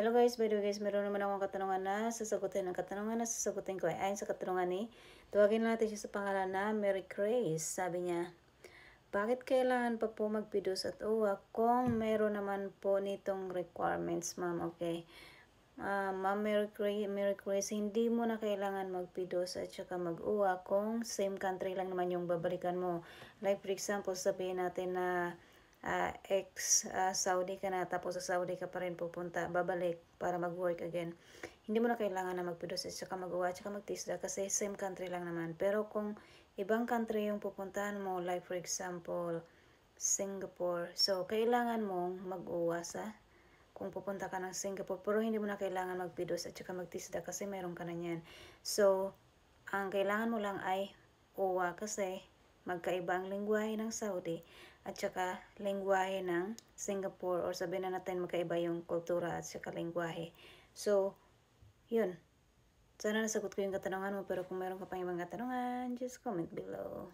Hello guys, by the way guys, meron naman akong katanungan na sasagutin. Ang katanungan na sasagutin ko ay ayon sa katanungan ni, tawagin natin siya sa pangalan na Mary Grace. Sabi niya, bakit kailangan pa po magpidos at uwa kung meron naman po nitong requirements, ma'am? Okay. Ma'am Mary Grace, hindi mo na kailangan magpidos at saka mag-uwa kung same country lang naman yung babalikan mo. Like for example, sabihin natin na Saudi ka na, tapos sa Saudi ka pa rin pupunta, babalik para mag-work again. Hindi mo na kailangan na magpidos at saka mag-uwa at saka magtisda kasi same country lang naman. Pero kung ibang country yung pupuntahan mo, like for example, Singapore, so kailangan mong mag-uwa sa kung pupunta ka ng Singapore, pero hindi mo na kailangan magpidos at saka magtisda kasi meron ka na yan. So, ang kailangan mo lang ay uwa kasi magkaiba ang lengguwahe ng Saudi at saka lengguwahe ng Singapore, or sabihin na natin magkaiba yung kultura at saka lengguwahe. So, yun. Sana nasagot ko yung katanungan mo, pero kung meron ka pang ibang katanungan, just comment below.